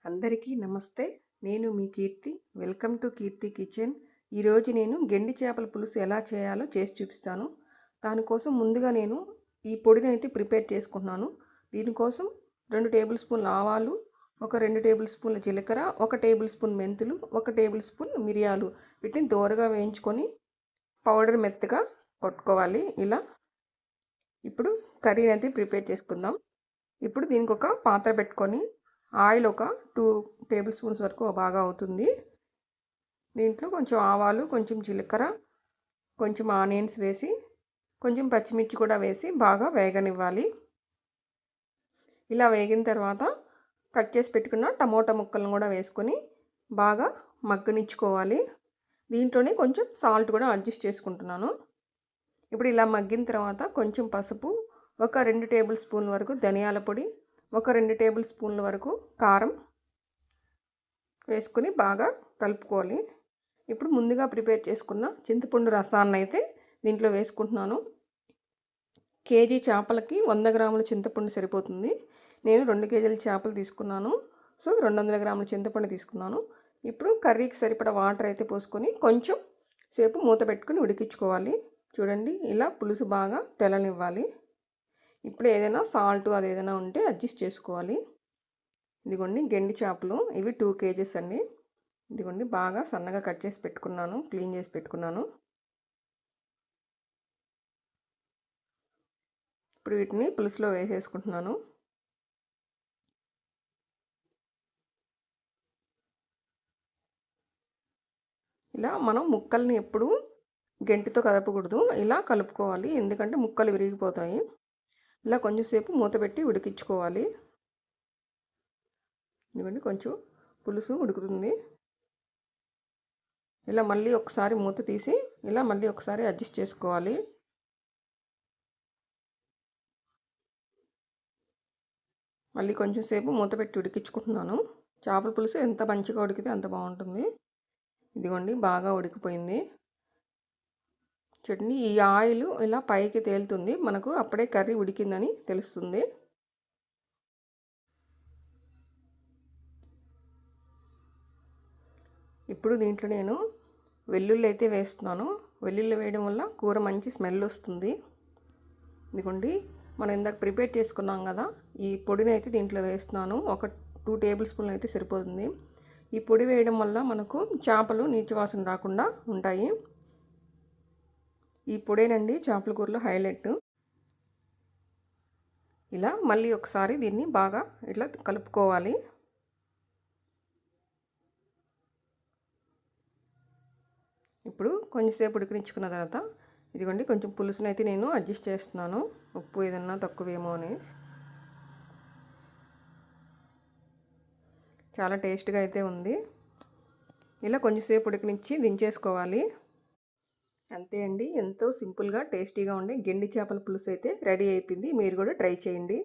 అందరికీ నమస్తే. నేను మీ Keerthi. Welcome to Keerthi kitchen. ఈరోజు నేను గెండి చేపల పులుసు ఎలా చేయాలో చేసి చూపిస్తాను. దానికోసం ముందుగా నేను ఈ పొడిని అయితే ప్రిపేర్ చేసుకుంటున్నాను. దీనికోసం 2 టేబుల్ స్పూన్ల ఆవాలు, ఒక 2 టేబుల్ స్పూన్ల జీలకర్ర, 1 టేబుల్ స్పూన్ మెంతులు, 1 టేబుల్ స్పూన్ మిరియాలు వీటిని దోరగా వేయించుకొని పౌడర్ మెత్తగా కొట్టుకోవాలి ఇలా. ఇప్పుడు కర్రీని అయితే ప్రిపేర్ చేసుకుందాం. ఇప్పుడు దీనికి ఒక పాత్ర పెట్టుకొని ఆయిల్ ఒక 2 టేబుల్ స్పూన్స్ వరకు బాగా అవుతుంది. దీంట్లో కొంచెం ఆవాలు, కొంచెం జీలకర్ర, కొంచెం ఆనియన్స్ వేసి, కొంచెం పచ్చిమిర్చి కూడా వేసి బాగా వేగనివ్వాలి. ఇలా వేగిన తర్వాత కట్ చేసి పెట్టుకున్న టమోటా ముక్కలను కూడా వేసుకొని బాగా మగ్గనిచ్చుకోవాలి. దీంట్లోనే కొంచెం సాల్ట్ కూడా అడ్జస్ట్ చేసుకుంటున్నాను. ఇప్పుడు ఇలా మగ్గిన తర్వాత కొంచెం పసుపు, ఒక 2 టేబుల్ స్పూన్ల వరకు ధనియాల పొడి, ఒక 2 టేబుల్ స్పూన్ల వరకు కారం వేసుకొని బాగా కలుపుకోవాలి. ఇప్పుడు ముందుగా ప్రిపేర్ చేసుకున్న చింతపండు రసాన్ని అయితే దీంట్లో వేసుకుంటున్నాను. కేజీ చేపలకి 100 గ్రాముల చింతపండు సరిపోతుంది. నేను 2 కేజీల చేపలు తీసుకున్నాను. సో 200 గ్రాముల చింతపండు తీసుకున్నాను. ఇప్పుడు కర్రీకి సరిపడా వాటర్ అయితే పోసుకొని కొంచెం సేపు మూత పెట్టుకుని ఉడికించుకోవాలి. చూడండి ఇలా పులుసు బాగా తెల్లనివ్వాలి. ఇప్పుడు ఏదైనా సాల్ట్ అదేదైనా ఉంటే అడ్జస్ట్ చేసుకోవాలి. ఇదిగోండి గెండి చేపలు, ఇవి 2 కేజెస్ అండి. ఇదిగోండి బాగా సన్నగా కట్ చేసి పెట్టుకున్నాను, క్లీన్ చేసి పెట్టుకున్నాను. ఇప్పుడు వీటిని పులుసులో వేసేసుకుంటున్నాను. ఇలా మనం ముక్కల్ని ఎప్పుడు గెంటితో కదపకూడదు, ఇలా కలుపుకోవాలి. ఎందుకంటే ముక్కలు విరిగిపోతాయి. ఇలా కొంచెంసేపు మూత పెట్టి ఉడికించుకోవాలి. ఇదిగోండి కొంచెం పులుసు ఉడుకుతుంది. ఇలా మళ్ళీ ఒకసారి మూత తీసి ఇలా మళ్ళీ ఒకసారి అడ్జస్ట్ చేసుకోవాలి. మళ్ళీ కొంచెం సేపు మూత పెట్టి ఉడికించుకుంటున్నాను. చేపల పులుసు ఎంత మంచిగా ఉడికితే అంత బాగుంటుంది. ఇదిగోండి బాగా ఉడికిపోయింది. చూడండి ఈ ఆయిల్ ఇలా పైకి తేలుతుంది, మనకు అప్పుడే కర్రీ ఉడికిందని తెలుస్తుంది. ఇప్పుడు దీంట్లో నేను వెల్లుల్లి అయితే వేస్తున్నాను. వెల్లుల్లి వేయడం వల్ల కూర మంచి స్మెల్ వస్తుంది. ఇదిగోండి మనం ఇందాక ప్రిపేర్ చేసుకున్నాం కదా, ఈ పొడిని అయితే దీంట్లో వేస్తున్నాను. ఒక 2 టేబుల్ స్పూన్లు అయితే సరిపోతుంది. ఈ పొడి వేయడం వల్ల మనకు చేపలు నీచు వాసన రాకుండా ఉంటాయి. ఈ పొడేనండి చేపల కూరలో హైలైట్. ఇలా మళ్ళీ ఒకసారి దీన్ని బాగా ఇట్లా కలుపుకోవాలి. ఇప్పుడు కొంచెంసేపు ఉడికించుకున్న తర్వాత ఇదిగోండి కొంచెం పులుసునైతే నేను అడ్జస్ట్ చేస్తున్నాను, ఉప్పు ఏదన్నా తక్కువేమో అని. చాలా టేస్ట్గా అయితే ఉంది. ఇలా కొంచెంసేపు ఉడికించి దించేసుకోవాలి. అంతే అండి, ఎంతో సింపుల్గా టేస్టీగా ఉండే గెండి చేపల పులుసు అయితే రెడీ అయిపోయింది. మీరు కూడా ట్రై చేయండి.